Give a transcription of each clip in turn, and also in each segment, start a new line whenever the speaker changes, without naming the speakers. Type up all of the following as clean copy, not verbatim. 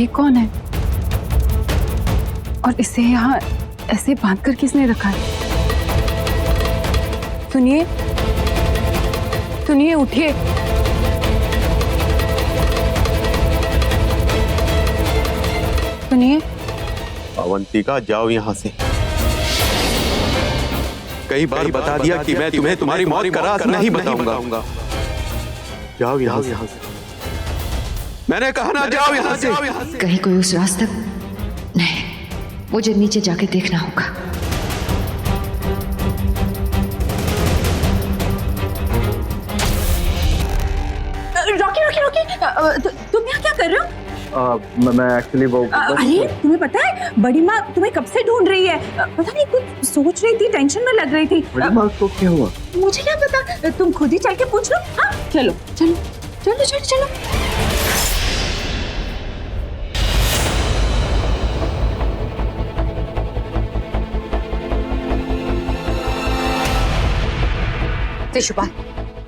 ये कौन है और इसे यहाँ ऐसे बांधकर किसने रखा है? सुनिए, सुनिए, उठिए। सुनिए।
अवंतिका, जाओ यहाँ से। कई बार बता दिया कि मैं तुम्हें तुम्हारी मौत का राज नहीं बताऊंगा। जाओ यहाँ से। मैंने कहा ना, जाओ यहाँ से।
कहीं कोई उस रास्ते नहीं, मुझे नीचे जाके देखना होगा।
रॉकी, तुम यहाँ क्या कर रहे हो?
मैं एक्चुअली वो
अरे तुम्हें पता है बड़ी माँ तुम्हें कब से ढूंढ रही है। पता नहीं कुछ सोच रही थी, टेंशन में लग रही थी।
बड़ी माँ को क्या हुआ?
मुझे क्या पता, तुम खुद ही चल के पूछ लो। हाँ चलो चलो चलो चलो चलो।
शिशुपाल,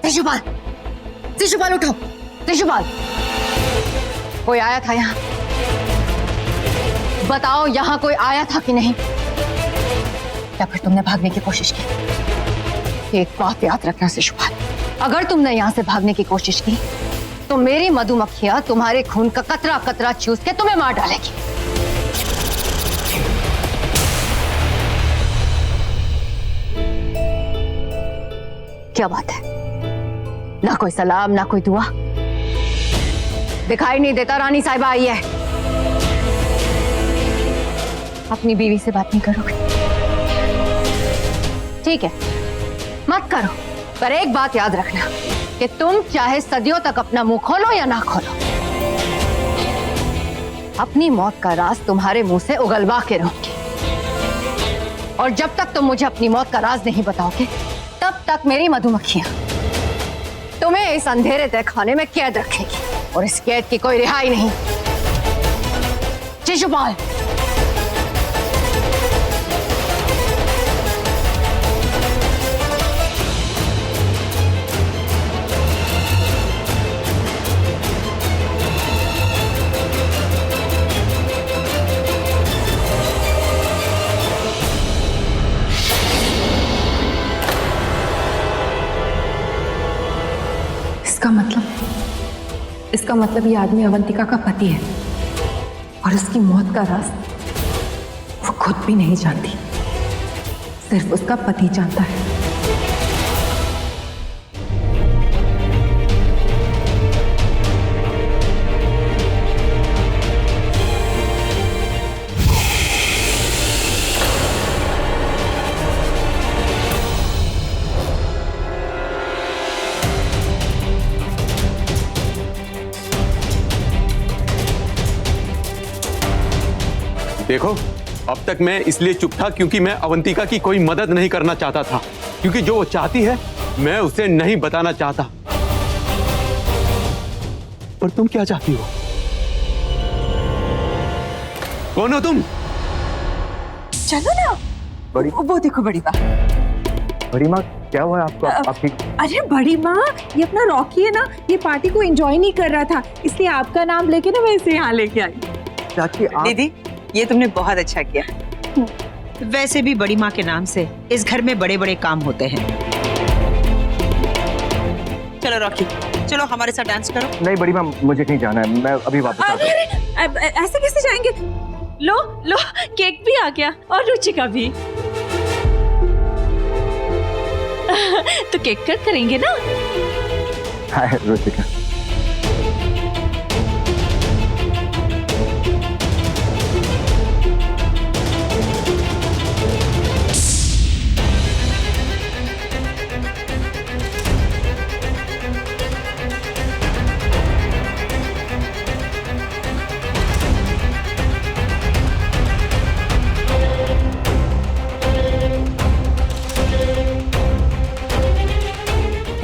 शिशुपाल, शिशुपाल उठो। शिशुपाल, कोई आया था यहाँ? बताओ, यहाँ कोई आया था कि नहीं? या फिर तुमने भागने की कोशिश की? एक बात याद रखना शिशुपाल, अगर तुमने यहाँ से भागने की कोशिश की तो मेरी मधुमक्खियां तुम्हारे खून का कतरा कतरा चूस के तुम्हें मार डालेगी। क्या बात है? ना कोई सलाम, ना कोई दुआ। दिखाई नहीं देता रानी साहिबा आई है। अपनी बीवी से बात नहीं करोगे? ठीक है, मत करो, पर एक बात याद रखना कि तुम चाहे सदियों तक अपना मुंह खोलो या ना खोलो, अपनी मौत का राज तुम्हारे मुंह से उगलवा के रहूंगी। और जब तक तुम मुझे अपनी मौत का राज नहीं बताओगे, तब तक मेरी मधुमक्खियां तुम्हें इस अंधेरे तय खाने में कैद रखेगी और इस कैद की कोई रिहाई नहीं। शिशुपाल,
इसका मतलब ये आदमी अवंतिका का पति है और उसकी मौत का राज वो खुद भी नहीं जानती, सिर्फ उसका पति जानता है।
देखो, अब तक मैं इसलिए चुप था क्योंकि मैं अवंतिका की कोई मदद नहीं करना चाहता था, क्योंकि जो वो चाहती है मैं उसे नहीं बताना चाहता। पर तुम क्या चाहती हो? कौन हो तुम?
चलो ना। वो देखो बड़ी माँ।
बड़ी माँ, क्या हुआ आपको? आपकी
अरे बड़ी माँ, ये अपना रॉकी है ना, ये पार्टी को एंजॉय नहीं कर रहा था, इसलिए आपका नाम लेके ना मैं इसे यहाँ लेके आई।
चाची,
दीदी, ये तुमने बहुत अच्छा किया। वैसे भी बड़ी माँ के नाम से इस घर में बड़े बड़े काम होते हैं। चलो रॉकी, चलो हमारे साथ डांस करो।
नहीं बड़ी माँ, मुझे कहीं जाना है, मैं अभी वापस आता हूँ।
अरे ऐसे कैसे जाएंगे? लो लो, केक भी आ गया और रुचिका भी। तो केक कट करेंगे ना?
हाय रुचिका।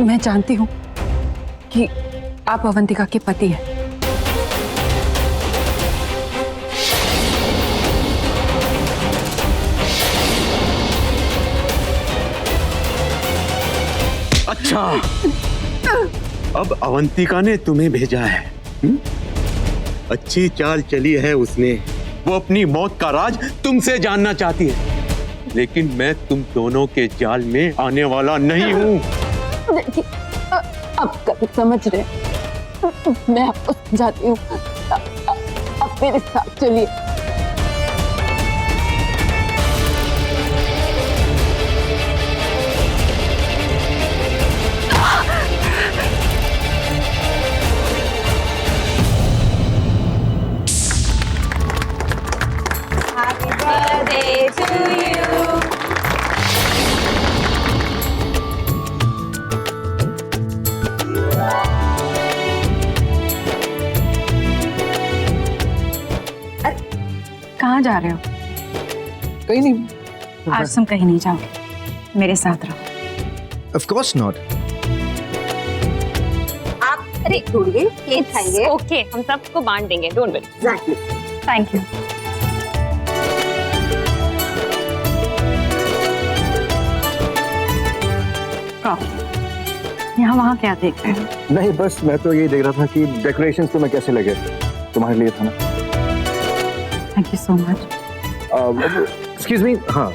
मैं जानती हूँ कि आप अवंतिका के पति हैं।
अच्छा, अब अवंतिका ने तुम्हें भेजा है। अच्छी चाल चली है उसने। वो अपनी मौत का राज तुमसे जानना चाहती है, लेकिन मैं तुम दोनों के जाल में आने वाला नहीं हूँ।
देखिए, अब कभी समझ रहे हैं। मैं आपको समझाती हूँ। अब मेरे साथ चलिए।
कहाँ जा रहे हो?
कहीं नहीं।
आज तुम कहीं नहीं जाओगे, मेरे साथ रहो।
Of course not.
अरे ये खाइए।
ओके, हम सबको बांट देंगे, डोंट वरी।
Thank you. यहाँ वहाँ क्या देख रहे हो?
नहीं, बस मैं तो यही देख रहा था कि डेकोरेशंस तुम्हें कैसे लगे। तुम्हारे लिए था ना।
Thank you so much.
Excuse me. हाँ,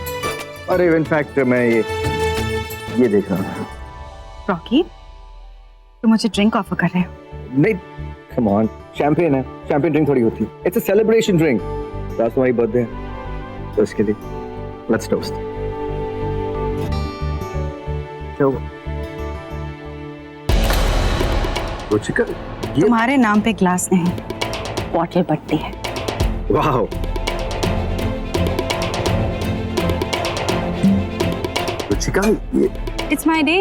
अरे इनफैक्ट मैं ये देख रहा था।
रॉकी, तुम मुझे ड्रिंक ऑफर कर रहे हो?
नहीं, कम ऑन, शैंपेन है। शैंपेन ड्रिंक थोड़ी होती है। It's a celebration drink. आज तुम्हारी बर्थडे है तो इसके लिए लेट्स टोस्ट। रुचिका, ये
तुम्हारे नाम पे ग्लास नहीं, बॉटल बढ़ती है।
वाह, रुचिका, ये
इट्स माय डे।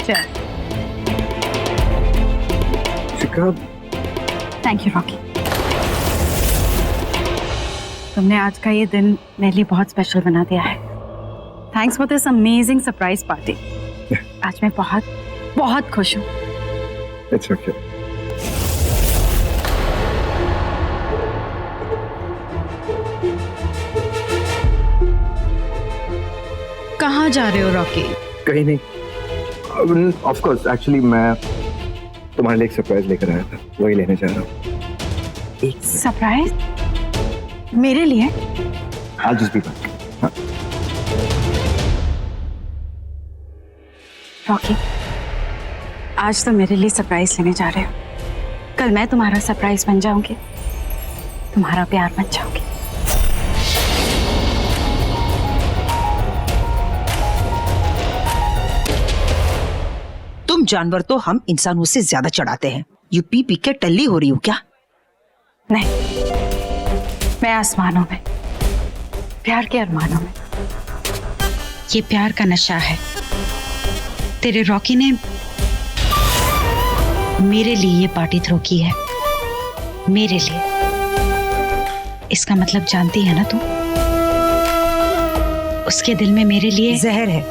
चल।
Ruchika,
thank you Rocky. तुमने आज का ये दिन मेरे लिए बहुत स्पेशल बना दिया है। Thanks for this amazing surprise party. आज मैं बहुत बहुत खुश हूँ।
It's okay.
कहाँ जा रहे हो रॉकी?
कहीं नहीं। ऑफ कोर्स, एक्चुअली मैं तुम्हारे लिए एक सरप्राइज लेकर आया था, वही लेने जा रहा हूँ।
एक सरप्राइज मेरे लिए?
I'll just be back. हाँ।
रॉकी, आज तो मेरे लिए सरप्राइज लेने जा रहे हो। कल मैं तुम्हारा सरप्राइज बन जाऊंगी, तुम्हारा प्यार बन जाऊंगी।
तुम जानवर तो हम इंसानों से ज्यादा चढ़ाते हैं। यू पी पी के टल्ली हो रही हो क्या?
नहीं, मैं आसमानों में, प्यार के अरमानों में। ये प्यार का नशा है। तेरे रॉकी ने मेरे लिए ये पार्टी थ्रो की है, मेरे लिए। इसका मतलब जानती है ना तू? उसके दिल में मेरे लिए
जहर है।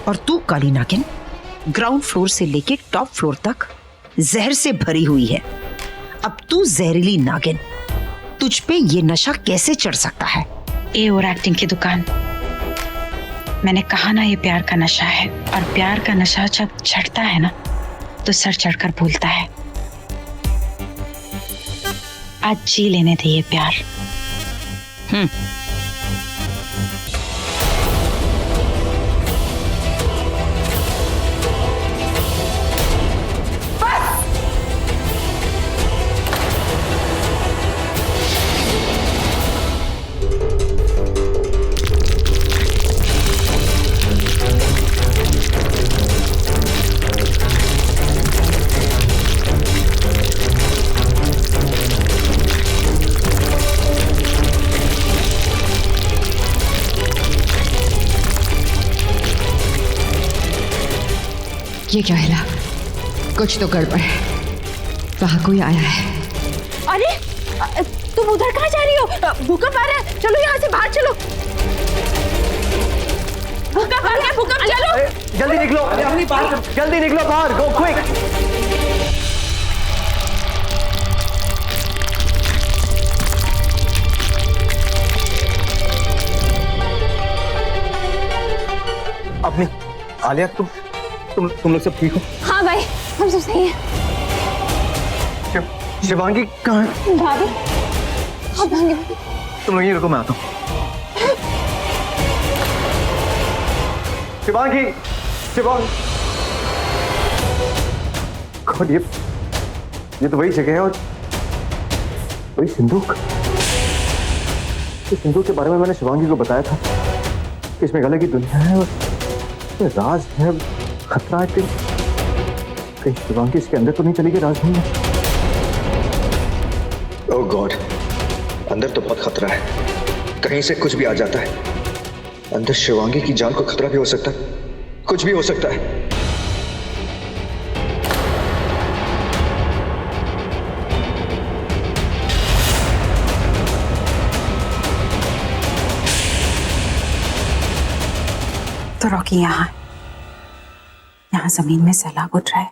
और तू काली नागिन ग्राउंड फ्लोर से लेके टॉप फ्लोर तक जहर से भरी हुई है। अब तू जहरीली नागिन, तुझ पे ये नशा कैसे चढ़ सकता है?
ए और एक्टिंग की दुकान। मैंने कहा ना, ये प्यार का नशा है, और प्यार का नशा जब चढ़ता है ना तो सर चढ़कर भूलता है। आज जी लेने दे ये प्यार।
ये क्या हिला? कुछ तो गड़बड़ है। वहां कोई आया है।
अरे तुम उधर कहाँ जा रही हो? भूकंप आ रहा है, चलो यहाँ से बाहर चलो। भूकंप आ रहा है, भूकंप, चलो
जल्दी निकलो, जल्दी निकलो बाहर, गो क्विक। अपनी आलिया, तुम लोग सब ठीक हो?
हाँ भाई, हम सब सही हैं।
शिवांगी कहाँ है?
भाभी
तुम लोग यहीं रुको, मैं आता हूँ। शिवांगी, शिवांगी। गॉड, ये तो वही जगह है और वही सिंदूक। इस सिंदूक के बारे में मैंने शिवांगी को बताया था कि इसमें एक अलग ही दुनिया है और इसमें राज है, खतरा है। कहीं शिवांगी इसके अंदर तो नहीं चली गई राज में? ओह गॉड, अंदर तो बहुत खतरा है, कहीं से कुछ भी आ जाता है। अंदर शिवांगी की जान को खतरा भी हो सकता है, कुछ भी हो सकता है।
तो रॉकी यहाँ जमीन में सैलाब उठ रहा है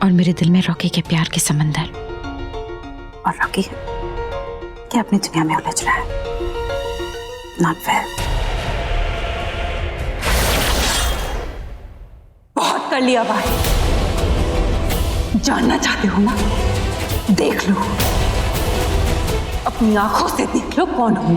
और मेरे दिल में रॉकी के प्यार के समंदर, और रॉकी क्या अपनी दुनिया में उलझ रहा है। Not fair.
बहुत कर लिया भाई, जानना चाहते हो ना? देख लो, अपनी आंखों से देख लो कौन हूं।